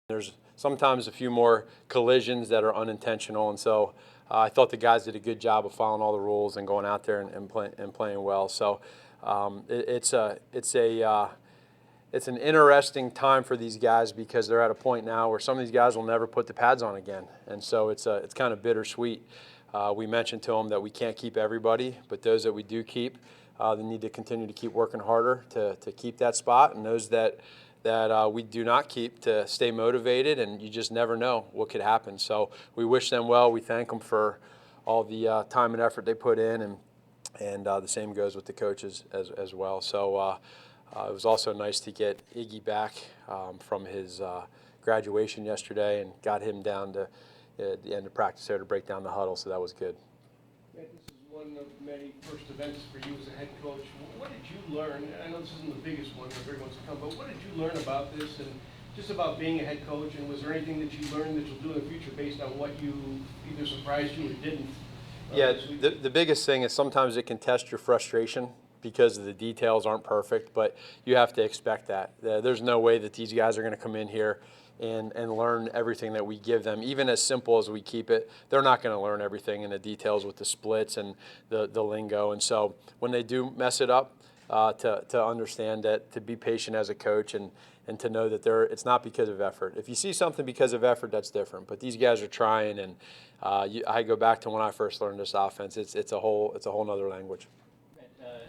There's sometimes a few more collisions that are unintentional, and so I thought the guys did a good job of following all the rules and going out there and playing well. So it's an interesting time for these guys because they're at a point now where some of these guys will never put the pads on again, and so it's kind of bittersweet. We mentioned to them that we can't keep everybody, but those that we do keep, they need to continue to keep working harder to keep that spot, and those that we do not keep to stay motivated, and you just never know what could happen. So we wish them well. We thank them for all the time and effort they put in, and the same goes with the coaches as well. So it was also nice to get Iggy back from his graduation yesterday and got him down to the end of practice there to break down the huddle, so that was good. This is one of many first events for you as a head coach. What did you learn? I know this isn't the biggest one that everyone's come, but what did you learn about this and just about being a head coach? And was there anything that you learned that you'll do in the future based on what you either surprised you or didn't? Yeah, the biggest thing is sometimes it can test your frustration because the details aren't perfect, but you have to expect that. There's no way that these guys are going to come in here and learn everything that we give them, even as simple as we keep it. They're not going to learn everything in the details with the splits and the lingo. And so when they do mess it up, to understand that, to be patient as a coach and to know that it's not because of effort. If you see something because of effort, that's different. But these guys are trying, and I go back to when I first learned this offense. It's a whole nother language.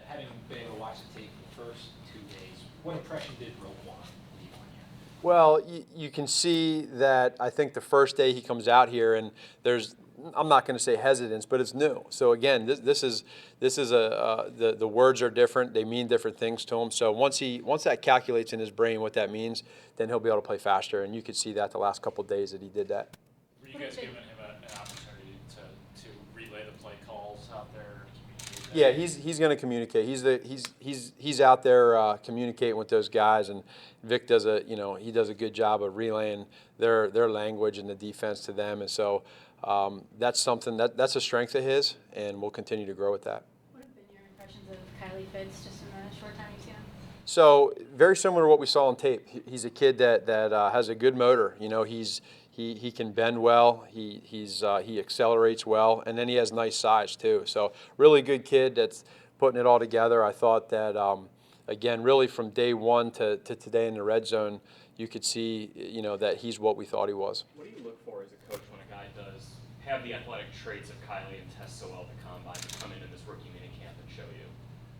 Having been able to watch the tape for the first 2 days, what impression did Roquan leave on you? Well, you can see that I think the first day he comes out here, and I'm not going to say hesitance, but it's new. So again, this is the words are different. They mean different things to him. So once that calculates in his brain what that means, then he'll be able to play faster. And you could see that the last couple of days that he did that. Were you guys giving him an opportunity to relay the play calls out there? Yeah, he's going to communicate. He's out there communicating with those guys, and Vic does a good job of relaying their language and the defense to them, and so that's something that's a strength of his, and we'll continue to grow with that. What have been your impressions of Kylie Fitz just in the short time you've seen him? So very similar to what we saw on tape. He's a kid that has a good motor. He can bend well. He accelerates well, and then he has nice size too. So really good kid that's putting it all together. I thought that again, really from day one to today in the red zone, you could see that he's what we thought he was. What do you look for as a coach when a guy does have the athletic traits of Kylie and test so well at the combine to come in this rookie minicamp and show you?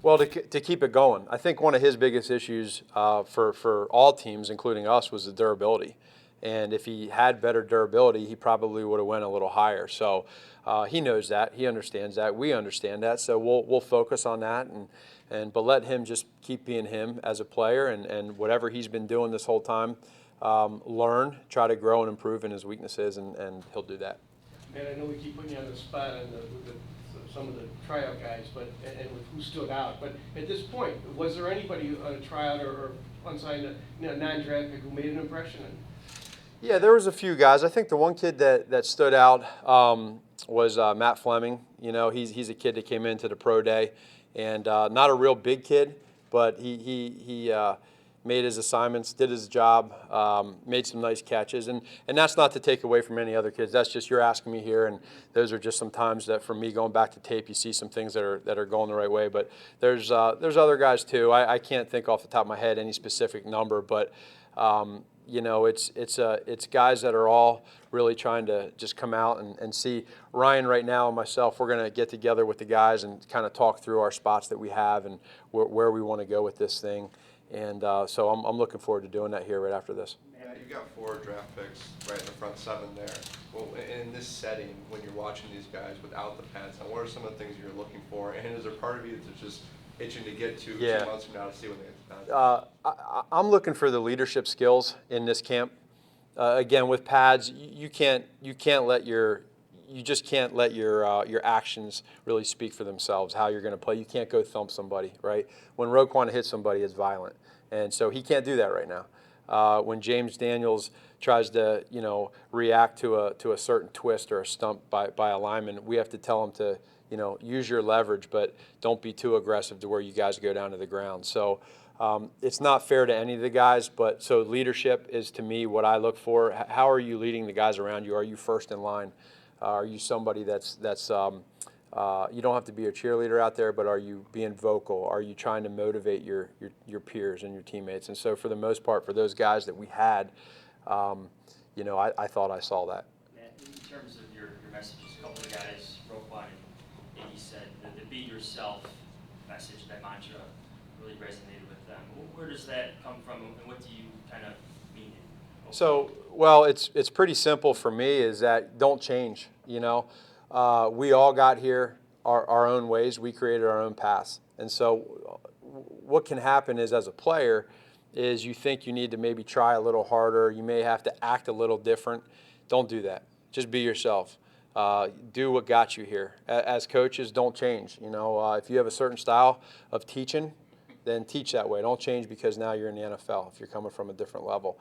Well, to keep it going, I think one of his biggest issues for all teams, including us, was the durability. And if he had better durability, he probably would have went a little higher. So he knows that, he understands that, we understand that. So we'll focus on that, but let him just keep being him as a player, and whatever he's been doing this whole time, learn, try to grow and improve in his weaknesses, and he'll do that. And I know we keep putting you on the spot on some of the tryout guys, and with who stood out. But at this point, was there anybody on a tryout or unsigned, non-draft pick who made an impression? Yeah, there was a few guys. I think the one kid that stood out was Matt Fleming. He's a kid that came into the pro day, and not a real big kid, but he made his assignments, did his job, made some nice catches, and that's not to take away from any other kids. That's just you're asking me here, and those are just some times that for me going back to tape, you see some things that are going the right way. But there's other guys too. I can't think off the top of my head any specific number, but. It's guys that are all really trying to just come out and see. Ryan right now and myself, we're going to get together with the guys and kind of talk through our spots that we have and where we want to go with this thing. And so I'm looking forward to doing that here right after this. Yeah, you've got 4 draft picks right in the front 7 there. Well, in this setting, when you're watching these guys without the pads on, what are some of the things you're looking for? And is there part of you that's just itching to get to 2 months from now to see when they get the pads? I'm looking for the leadership skills in this camp. Again, with pads, you just can't let your actions really speak for themselves. How you're going to play, you can't go thump somebody, right? When Roquan hits somebody, it's violent, and so he can't do that right now. When James Daniels tries to react to a certain twist or a stump by a lineman, we have to tell him to use your leverage, but don't be too aggressive to where you guys go down to the ground. So it's not fair to any of the guys, but so leadership is to me what I look for. How are you leading the guys around you? Are you first in line? Are you somebody that's you don't have to be a cheerleader out there, but are you being vocal? Are you trying to motivate your peers and your teammates? And so for the most part, for those guys that we had, you know, I thought I saw that. Matt, in terms of your messages, a couple of guys, Roquan and Iggy said the be yourself message, that mantra really resonated with them. Where does that come from, and what do you kind of mean? So, well, it's pretty simple for me is that don't change, you know. We all got here our own ways. We created our own paths. And so what can happen is as a player is you think you need to maybe try a little harder. You may have to act a little different. Don't do that. Just be yourself. Do what got you here. As coaches, don't change. You know, if you have a certain style of teaching, then teach that way. Don't change because now you're in the NFL if you're coming from a different level.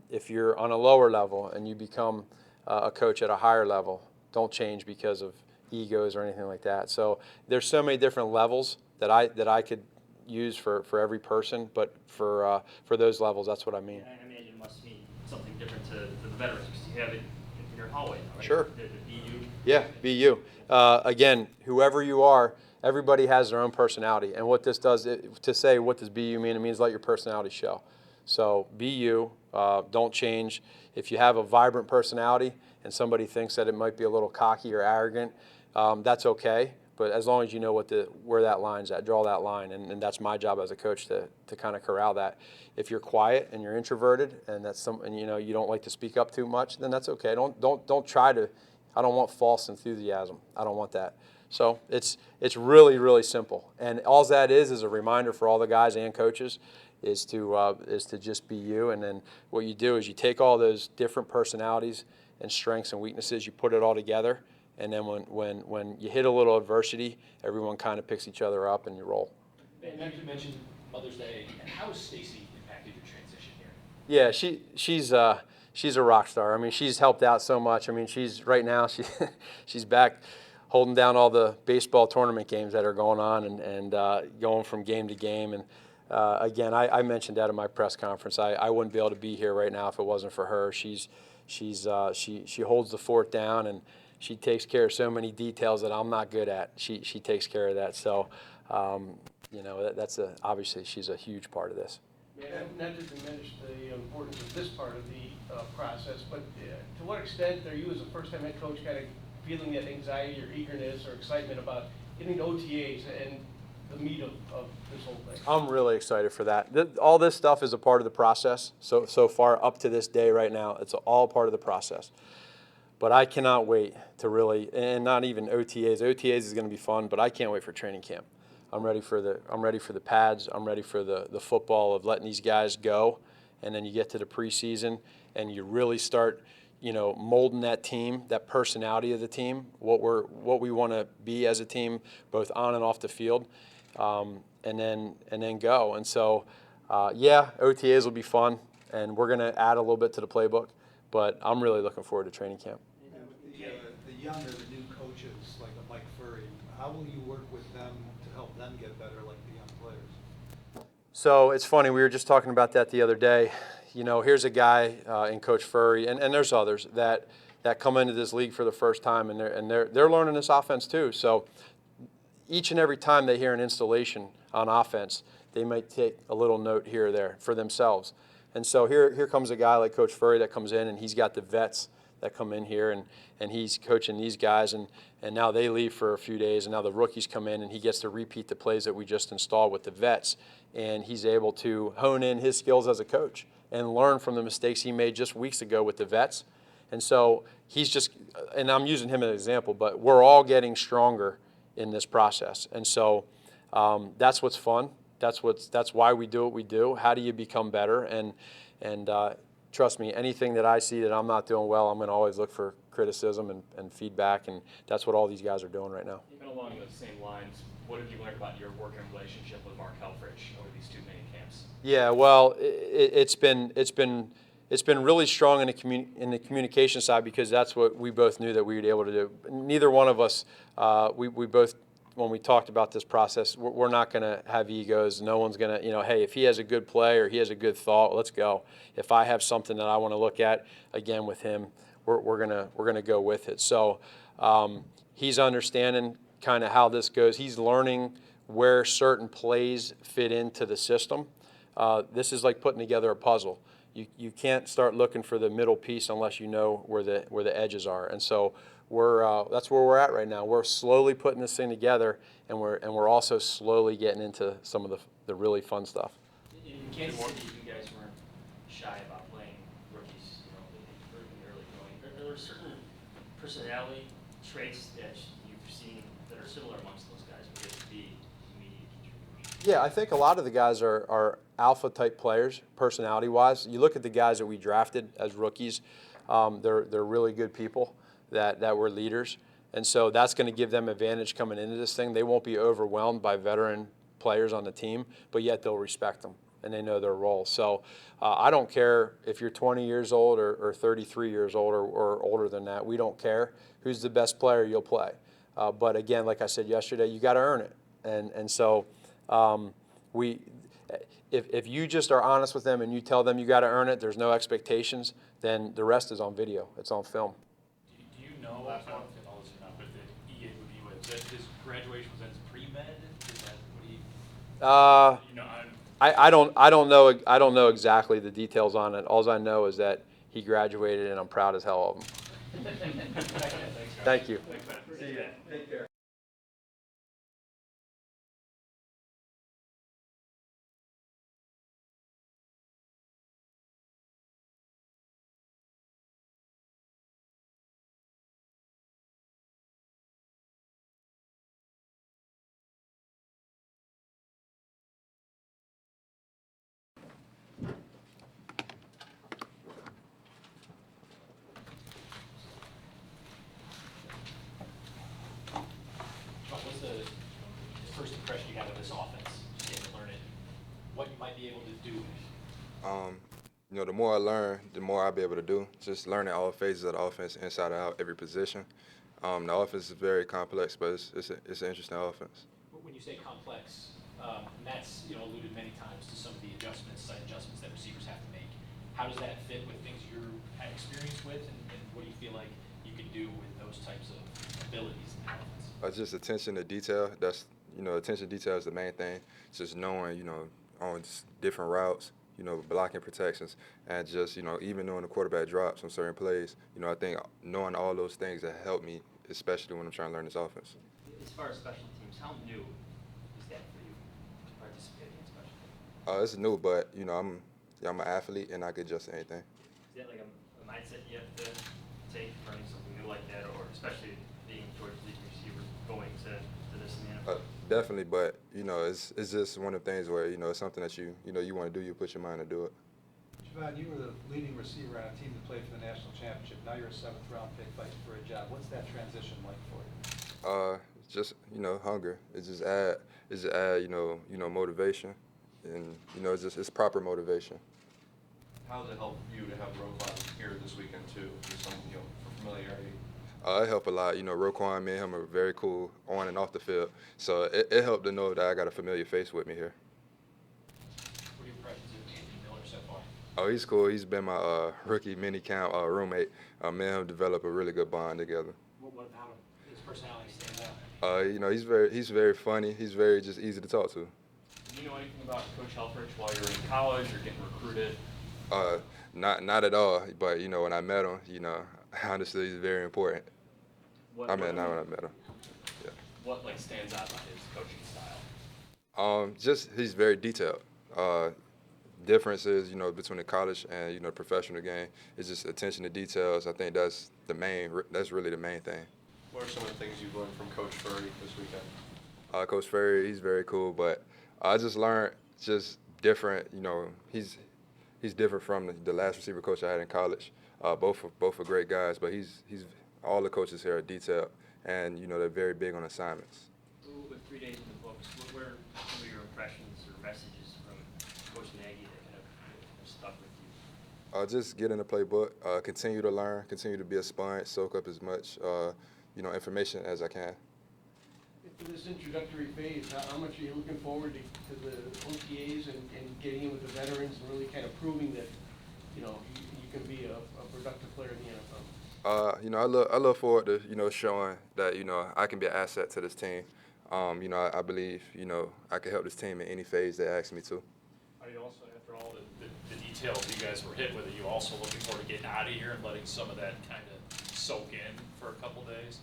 If you're on a lower level and you become a coach at a higher level, don't change because of egos or anything like that. So there's so many different levels that I could use for every person, but for those levels, that's what I mean. And I imagine it must mean something different to the veterans, because you have it in your hallway, right? Sure. The BU. Yeah, be you. Again, whoever you are, everybody has their own personality. And what this does, to say what does be you mean, it means let your personality show. So be you, don't change. If you have a vibrant personality and somebody thinks that it might be a little cocky or arrogant, that's okay. But as long as you know where that line's at, draw that line, and that's my job as a coach to kind of corral that. If you're quiet and you're introverted and you know you don't like to speak up too much, then that's okay. Don't try to. I don't want false enthusiasm. I don't want that. So it's really, really simple. And all that is a reminder for all the guys and coaches is to just be you. And then what you do is you take all those different personalities and strengths and weaknesses, you put it all together, and then when you hit a little adversity, everyone kind of picks each other up and you roll. And you mentioned Mother's Day, and how has Stacy impacted your transition here? Yeah, she's a rock star. I mean, she's helped out so much. I mean, right now she's back holding down all the baseball tournament games that are going on and going from game to game. And again, I mentioned that in my press conference. I wouldn't be able to be here right now if it wasn't for her. She holds the fort down, and she takes care of so many details that I'm not good at. She takes care of that. So, you know, obviously she's a huge part of this. Not to diminish the importance of this part of the process, but to what extent are you as a first-time head coach kind of feeling that anxiety or eagerness or excitement about getting to OTAs and the meat of this whole thing? I'm really excited for that. All this stuff is a part of the process. So far up to this day right now, it's all part of the process. But I cannot wait to really, and not even OTAs. OTAs is going to be fun, but I can't wait for training camp. I'm ready for the pads. I'm ready for the football of letting these guys go, and then you get to the preseason and you really start, you know, molding that team, that personality of the team, what we want to be as a team, both on and off the field, and then go. And so, yeah, OTAs will be fun, and we're going to add a little bit to the playbook. But I'm really looking forward to training camp. And with the younger, the new coaches, like Mike Furry, how will you work with them to help them get better like the young players? So it's funny, we were just talking about that the other day. You know, here's a guy in Coach Furry, and there's others that come into this league for the first time, and they're learning this offense too. So each and every time they hear an installation on offense, they might take a little note here or there for themselves. And so here comes a guy like Coach Furry that comes in, and he's got the vets that come in here, and he's coaching these guys, and now they leave for a few days, and now the rookies come in, and he gets to repeat the plays that we just installed with the vets, and he's able to hone in his skills as a coach and learn from the mistakes he made just weeks ago with the vets. And so he's just, and I'm using him as an example, but we're all getting stronger in this process. And so that's what's fun. That's why we do what we do. How do you become better? And trust me, anything that I see that I'm not doing well, I'm going to always look for criticism and feedback, and that's what all these guys are doing right now. Even along those same lines, what have you learned about your working relationship with Mark Helfrich over these 2 mini camps? Yeah, well, it's been really strong in the communication side, because that's what we both knew that we would be able to do. Neither one of us, we both when we talked about this process, we're not going to have egos. No one's going to, hey, if he has a good play or he has a good thought, let's go. If I have something that I want to look at, again with him, we're gonna go with it. So he's understanding kind of how this goes. He's learning where certain plays fit into the system. This is like putting together a puzzle. You can't start looking for the middle piece unless you know where the edges are. And so that's where we're at right now. We're slowly putting this thing together, and we're also slowly getting into some of the really fun stuff. In Kansas City, you guys weren't shy about playing rookies, in the early going. Are there certain personality traits that you've seen that are similar amongst those guys who get to be immediate contributors? Yeah, I think a lot of the guys are alpha type players, personality wise. You look at the guys that we drafted as rookies, they're really good people that were leaders. And so that's going to give them advantage coming into this thing. They won't be overwhelmed by veteran players on the team, but yet they'll respect them and they know their role. So I don't care if you're 20 years old or 33 years old or older than that. We don't care. Who's the best player, you'll play. But again, like I said yesterday, you got to earn it. And so if you just are honest with them and you tell them you got to earn it, there's no expectations, then the rest is on video. It's on film. Do you know, I don't know if all this or not, but the EA review, is that his graduation, was that his pre-med? Is that what he, you know, I don't know exactly the details on it. All I know is that he graduated, and I'm proud as hell of him. Thank you. See ya. Take care. what was the first impression you had of this offense, just getting to learn it, what you might be able to do? The more I learn, the more I'll be able to do. Just learning all phases of the offense, inside and out, every position. The offense is very complex, but it's an interesting offense. When you say complex, Matt's alluded many times to some of the slight adjustments that receivers have to make. How does that fit with things you're had experience with, and what do you feel like you can do with those types of abilities in the offense? Just attention to detail. That's attention to detail is the main thing. Just knowing on different routes, blocking protections, and just even knowing the quarterback drops on certain plays. I think knowing all those things that help me, especially when I'm trying to learn this offense. As far as special teams, how new is that for you to participate in special teams? It's new, but I'm an athlete and I could adjust to anything. Is that like a mindset you have to take learning something new like that, or especially being Georgia League receiver going to this in the NFL? Definitely, but it's just one of the things where it's something that you want to do. You put your mind to do it. Javon, you were the leading receiver on a team that played for the national championship. Now you're a 7th-round pick fighting for a job. What's that transition like for you? Just hunger. It's just add motivation, and it's proper motivation. How does it help you to have Roquan here this weekend too? Just some for familiarity. It helped a lot. Roquan, me and him are very cool on and off the field, so it helped to know that I got a familiar face with me here. What are your impressions of Anthony Miller so far? Oh, he's cool. He's been my rookie minicamp roommate. Me and him developed a really good bond together. What about him? His personality stands out. He's very funny. He's very just easy to talk to. Do you know anything about Coach Helfrich while you were in college or getting recruited? Not at all. But when I met him, honestly, he's very important. Not when I met him. Yeah. What stands out about his coaching style? Just he's very detailed. Differences, between the college and the professional game is just attention to details. I think that's really the main thing. What are some of the things you've learned from Coach Furry this weekend? Coach Ferry, he's very cool, but I just learned just different. He's different from the last receiver coach I had in college. Both are great guys, but he's all the coaches here are detailed, and they're very big on assignments. With 3 days in the books, what were some of your impressions or messages from Coach Nagy that kind of stuck with you? Just get in the playbook, continue to learn, continue to be a sponge, soak up as much information as I can. For this introductory phase, how much are you looking forward to the OTAs and getting in with the veterans and really kind of proving that, you know, you can be a productive player in the NFL? You know, I look forward to, you know, showing that, you know, I can be an asset to this team. You know, I believe, you know, I can help this team in any phase they ask me to. Are you also, after all the details you guys were hit with, are you also looking forward to getting out of here and letting some of that kind of soak in for a couple days?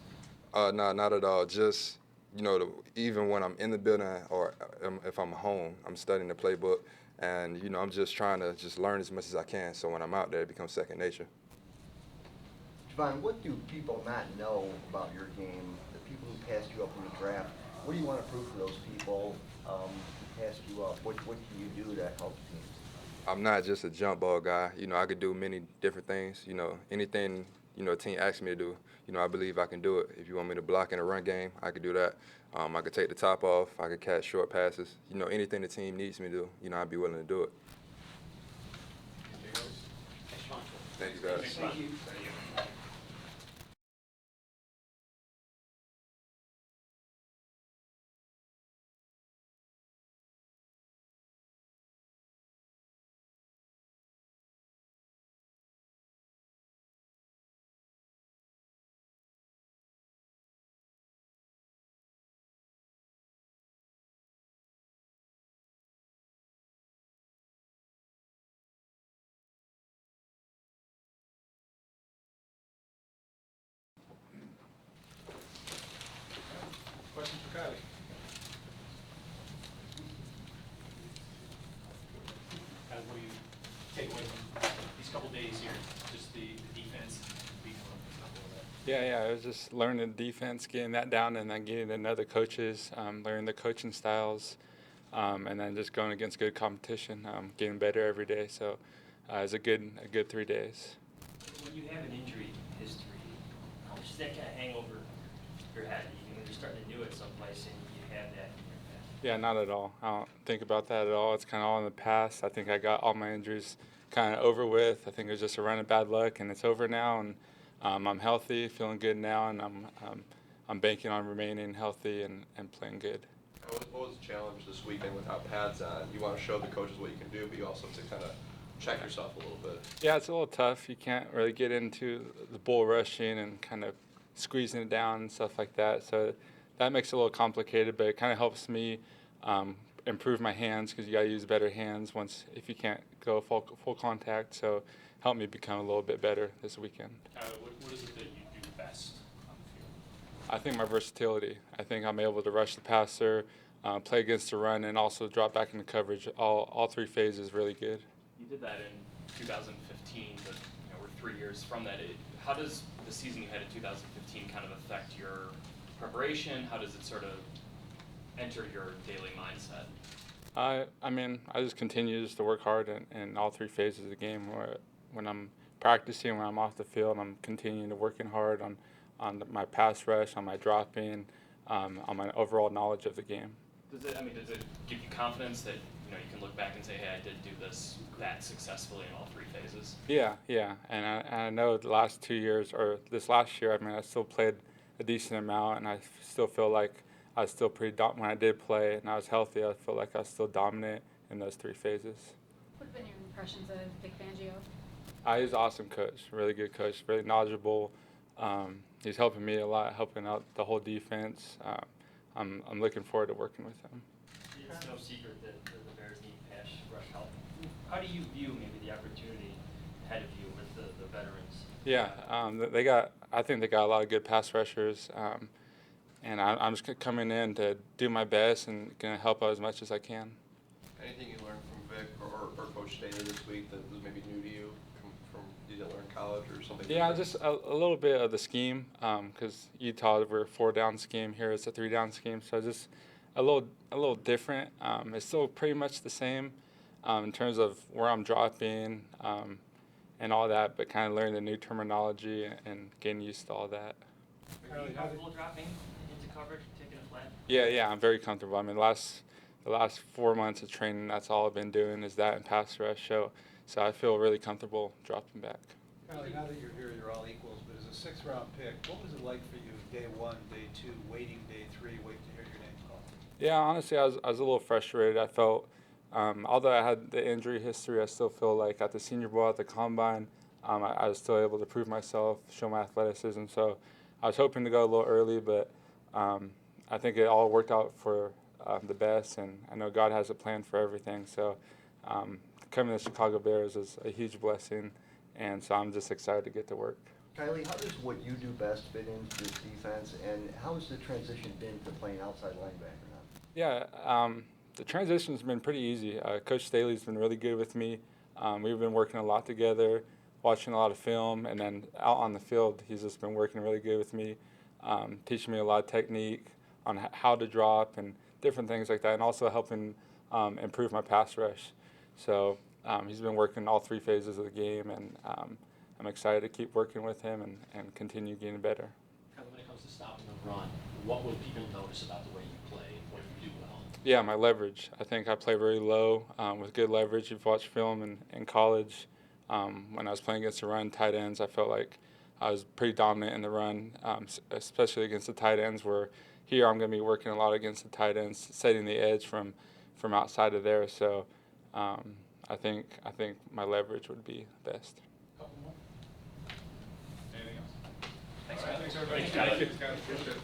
No, not at all. Just, you know, even when I'm in the building or if I'm home, I'm studying the playbook, and you know, I'm just trying to just learn as much as I can. So when I'm out there, it becomes second nature. Javon, what do people not know about your game? The people who passed you up in the draft. What do you want to prove to those people who passed you up? What can you do to help teams? I'm not just a jump ball guy. You know, I could do many different things. You know, anything, you know, a team asks me to do, you know, I believe I can do it. If you want me to block in a run game, I could do that. I could take the top off. I could catch short passes. You know, anything the team needs me to do, you know, I'd be willing to do it. Thank you, guys. Thank you. Questions for Kylie? Kylie, what do you take away from these couple days here? Just the defense, being a couple of that. Yeah, it was just learning the defense, getting that down, and then getting to know the coaches, learning the coaching styles, and then just going against good competition, getting better every day. So it was a good 3 days. When you have an injury history, how much does that kind of hang over your head? Even when you're starting to do it someplace and you have that in your past? Yeah, not at all. I don't think about that at all. It's kind of all in the past. I think I got all my injuries kind of over with. I think it was just a run of bad luck, and it's over now. And I'm healthy, feeling good now, and I'm banking on remaining healthy and playing good. What was the challenge this weekend without pads on? You want to show the coaches what you can do, but you also have to kind of check yourself a little bit. Yeah, it's a little tough. You can't really get into the bull rushing and kind of squeezing it down and stuff like that. So that makes it a little complicated, but it kind of helps me improve my hands, because you got to use better hands if you can't go full contact. So helped me become a little bit better this weekend. What is it that you do best on the field? I think my versatility. I think I'm able to rush the passer, play against the run, and also drop back into coverage. All three phases really good. You did that in 2015, but you know, we're 3 years from that. How does the season you had in 2015 kind of affect your preparation? How does it sort of enter your daily mindset? I mean, I just continue to work hard in all three phases of the game. When I'm practicing, when I'm off the field, I'm continuing to working hard on my pass rush, on my dropping, on my overall knowledge of the game. Does it give you confidence that you know you can look back and say, hey, I did do that successfully in all three phases? Yeah, and I know the last 2 years, or this last year, I mean, I still played a decent amount, and I still feel like I was still pretty when I did play and I was healthy. I feel like I was still dominant in those three phases. What have been your impressions of Vic Fangio? He's an awesome coach, really good coach, really knowledgeable. He's helping me a lot, helping out the whole defense. I'm looking forward to working with him. It's no secret that the Bears need pass rush help. How do you view maybe the opportunity ahead of you with the veterans? Yeah, I think they got a lot of good pass rushers, and I'm just coming in to do my best and gonna help out as much as I can. Anything you learned from Vic or Coach Stater this week that was maybe new to you from you didn't learn in college or something? Yeah, different? just a little bit of the scheme, because Utah, we're a 4-down scheme. Here it's a 3-down scheme, so just a little different. It's still pretty much the same in terms of where I'm dropping and all that, but kind of learning the new terminology and getting used to all that. Are you comfortable dropping into coverage, taking a flat? Yeah, I'm very comfortable. I mean, the last 4 months of training, that's all I've been doing is that and pass rush. So I feel really comfortable dropping back. Kylie, now that you're here, you're all equals, but as a 6th-round pick, what was it like for you day 1, day 2, waiting day 3, waiting to hear Yeah, honestly, I was a little frustrated. I felt, although I had the injury history, I still feel like at the Senior Bowl, at the Combine, I was still able to prove myself, show my athleticism. So I was hoping to go a little early, but I think it all worked out for the best, and I know God has a plan for everything. So coming to Chicago Bears is a huge blessing, and so I'm just excited to get to work. Kylie, how does what you do best fit into this defense, and how has the transition been to playing outside linebacker now? Yeah, the transition's been pretty easy. Coach Staley's been really good with me. We've been working a lot together, watching a lot of film, and then out on the field, he's just been working really good with me, teaching me a lot of technique on how to drop and different things like that, and also helping improve my pass rush. So he's been working all 3 phases of the game, and I'm excited to keep working with him and continue getting better. Kind of when it comes to stopping the run, what will people notice about the way you play and what you do well? Yeah, my leverage. I think I play very low with good leverage. You've watched film in college. When I was playing against the run tight ends, I felt like I was pretty dominant in the run, especially against the tight ends, where here I'm going to be working a lot against the tight ends, setting the edge from outside of there. So I think my leverage would be best. Couple more? Anything else? Thanks, guys. Thanks, everybody. Thanks, guys. Appreciate it.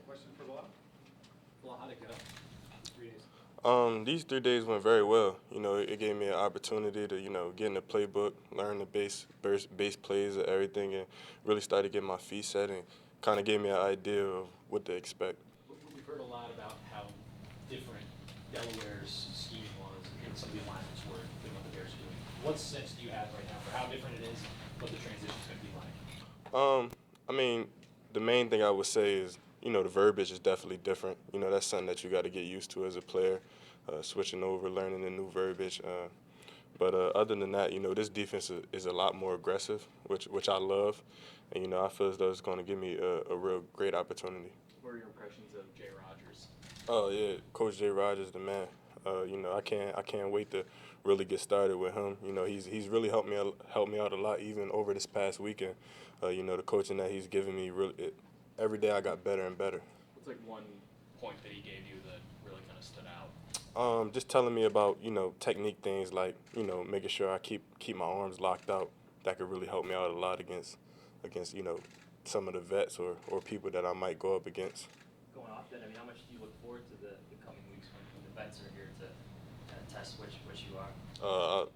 Question for Bilal? Well, how'd it go? 3 days. These 3 days went very well. You know, it gave me an opportunity to, you know, get in the playbook, learn the base plays of everything, and really start to get my feet set and kind of gave me an idea of what to expect. We've heard a lot about how different Delaware's scheming was and some of the alignments were than what the Bears are doing. What sense do you have right now for how different it is, what the transition's going to be like? I mean, the main thing I would say is, you know, the verbiage is definitely different. You know, that's something that you got to get used to as a player, switching over, learning the new verbiage. But other than that, you know, this defense is a lot more aggressive, which I love. And, you know, I feel as though it's going to give me a real great opportunity. What are your impressions of Jay Rogers? Oh, yeah, Coach Jay Rogers, the man. You know, I can't wait to really get started with him. You know, he's really helped me out a lot, even over this past weekend. You know, the coaching that he's given me, every day I got better and better. What's like one point that he gave you that really kind of stood out? Just telling me about, you know, technique things like, you know, making sure I keep my arms locked out. That could really help me out a lot against you know, some of the vets or people that I might go up against. Going off that, I mean, how much do you look forward to the coming weeks when the vets are here to kind of test which you are?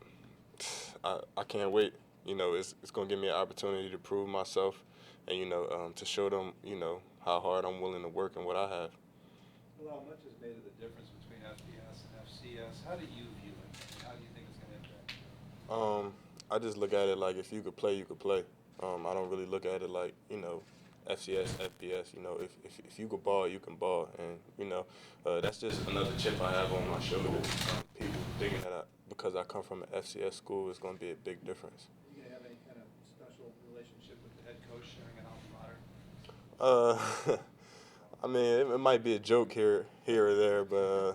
I can't wait. You know, it's going to give me an opportunity to prove myself and, you know, to show them, you know, how hard I'm willing to work and what I have. Well, much is made of the difference between FBS and FCS. How do you view it? How do you think it's going to impact you? I just look at it like if you could play, you could play. I don't really look at it like, you know, FCS, FBS. You know, if you could ball, you can ball. And, you know, that's just another chip I have on my shoulder. People thinking that because I come from an FCS school, it's going to be a big difference. Do you have any kind of special relationship with the head coach sharing an alma mater? I mean, it might be a joke here or there, but,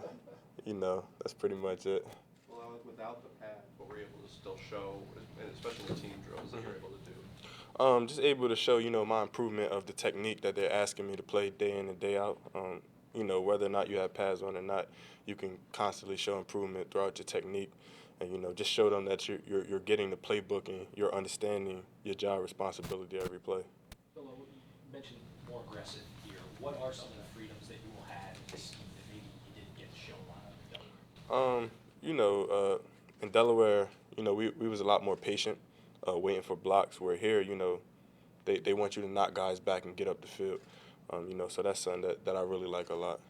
you know, that's pretty much it. Well, without the pad, what we're able to still show, and especially the team drills that you're able to do. Just able to show, you know, my improvement of the technique that they're asking me to play day in and day out. You know, whether or not you have pads on or not, you can constantly show improvement throughout your technique, and, you know, just show them that you're getting the playbook and you're understanding your job responsibility every play. Bill, you mentioned more aggressive here. What are some of the freedoms that you will have in this scheme that maybe you didn't get to show a lot of in Delaware? You know, in Delaware, you know, we was a lot more patient, waiting for blocks. Where here, you know, they want you to knock guys back and get up the field. You know, so that's something that I really like a lot.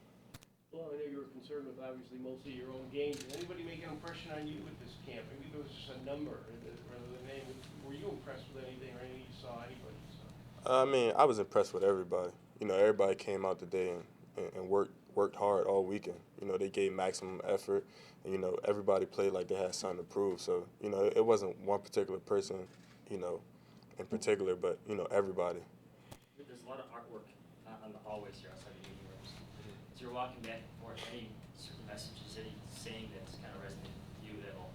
Well, I know you were concerned with obviously mostly your own games. Did anybody make an impression on you with this camp? Maybe there was just a number rather than a name. Were you impressed with anything or anything you saw, anybody you saw? I mean, I was impressed with everybody. You know, everybody came out today and worked hard all weekend. You know, they gave maximum effort, and, you know, everybody played like they had something to prove. So, you know, it wasn't one particular person, you know, in particular, but, you know, everybody. There's a lot of artwork on the hallways here outside the meeting rooms. As you're walking back and forth, any certain messages, any saying that's kind of resonated with you that'll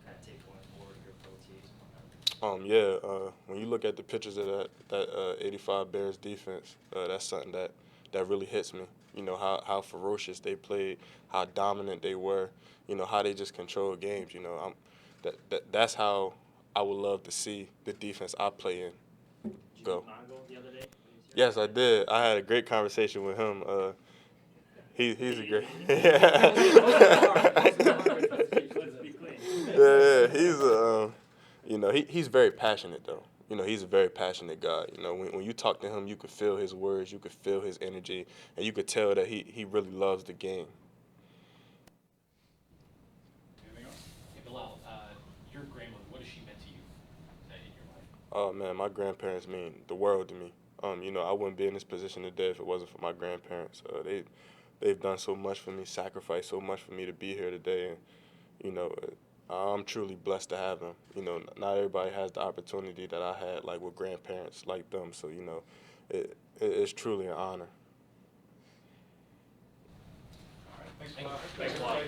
kind of take going forward your pro teams and whatnot? When you look at the pictures of that 85 Bears defense, that's something that really hits me. You know, how ferocious they played, how dominant they were, you know, how they just controlled games. You know, that's how I would love to see the defense I play in go. Did you meet Mongo the other day? Yes, I did. I had a great conversation with him. He's a great. Yeah, he's you know, he's very passionate though. You know, he's a very passionate guy. You know, when you talk to him, you could feel his words, you could feel his energy, and you could tell that he really loves the game. Anything else? Hey, Bilal, your grandmother, what has she meant to you in your life? Oh man, my grandparents mean the world to me. You know, I wouldn't be in this position today if it wasn't for my grandparents. They've done so much for me, sacrificed so much for me to be here today, and you know, I'm truly blessed to have them. You know, not everybody has the opportunity that I had, like with grandparents like them. So you know, it's truly an honor. All right, thanks a lot.